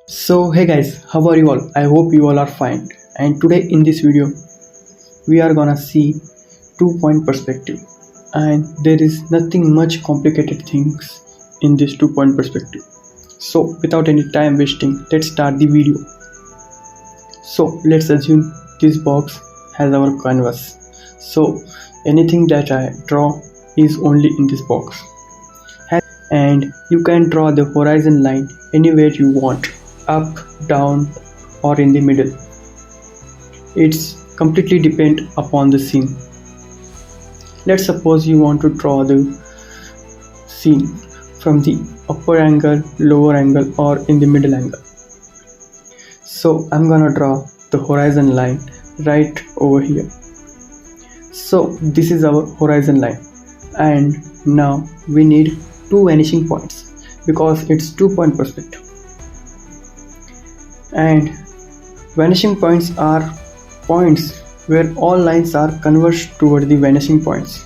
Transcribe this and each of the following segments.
So hey guys, how are you all? I hope you all are fine. And today in this video, we are gonna see 2 point perspective. And there is nothing much complicated things in this 2 point perspective. So without any time wasting, let's start the video. So let's assume this box has our canvas. So anything that I draw is only in this box. And you can draw the horizon line anywhere you want, up, down, or in the middle. It's completely depend upon the scene. Let's suppose you want to draw the scene from the upper angle, lower angle, or in the middle angle. So I'm gonna draw the horizon line right over here. So this is our horizon line, and now we need two vanishing points because it's 2 point perspective. And vanishing points are points where all lines are converged toward the vanishing points.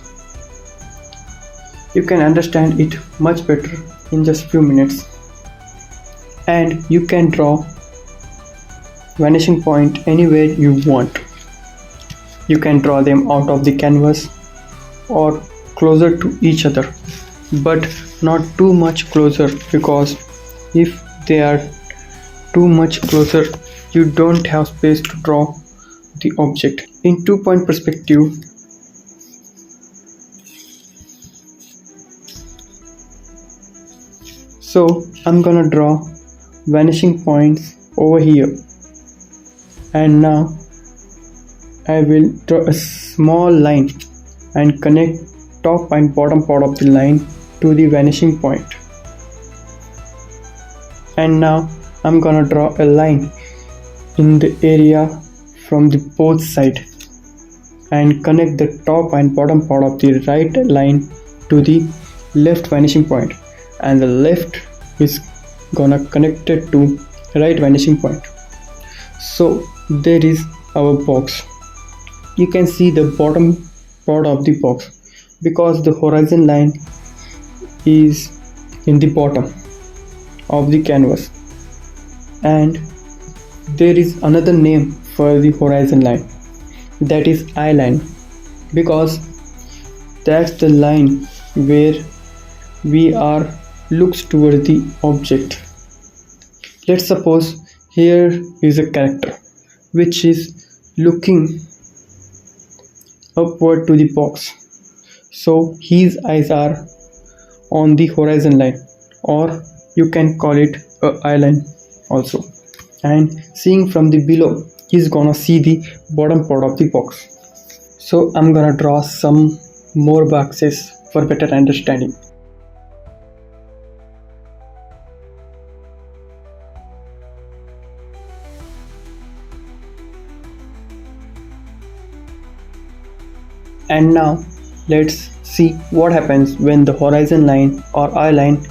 You can understand it much better in just few minutes. And you can draw vanishing point anywhere you want. You can draw them out of the canvas or closer to each other, but not too much closer, because if they are too much closer, you don't have space to draw the object. In 2 point perspective, so I'm gonna draw vanishing points over here, and now I will draw a small line and connect top and bottom part of the line to the vanishing point. And now I'm gonna draw a line in the area from the both side and connect the top and bottom part of the right line to the left vanishing point, and the left is gonna connect it to right vanishing point. So there is our box. You can see the bottom part of the box because the horizon line is in the bottom of the canvas. And there is another name for the horizon line, that is eye line, because that's the line where we are looks toward the object. Let's suppose here is a character which is looking upward to the box, so his eyes are on the horizon line, or you can call it a eye line also. And seeing from the below, he's gonna see the bottom part of the box. So I'm gonna draw some more boxes for better understanding. And now let's see what happens when the horizon line or eye line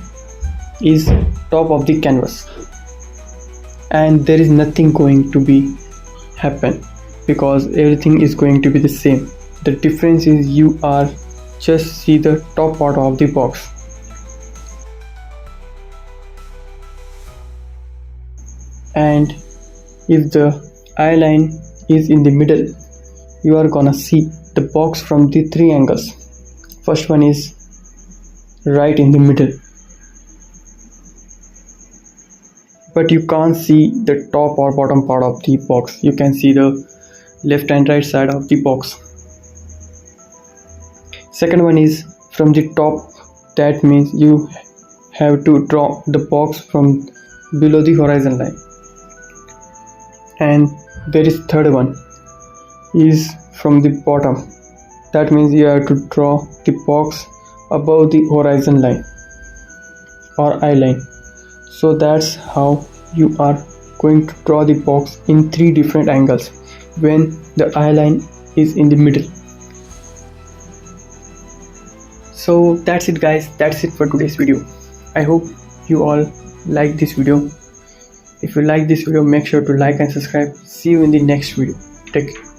is top of the canvas, and there is nothing going to be happen because everything is going to be the same. The difference is you are just see the top part of the box. And if the eye line is in the middle, you are gonna see the box from the three angles. First one is right in the middle, but you can't see the top or bottom part of the box. You can see the left and right side of the box. Second one is from the top, that means you have to draw the box from below the horizon line. And there is third one is from the bottom, that means you have to draw the box above the horizon line or eye line. So that's how you are going to draw the box in three different angles when the eye line is in the middle. So that's it guys, that's it for today's video. I hope you all like this video. If you like this video, make sure to like and subscribe. See you in the next video. Take care.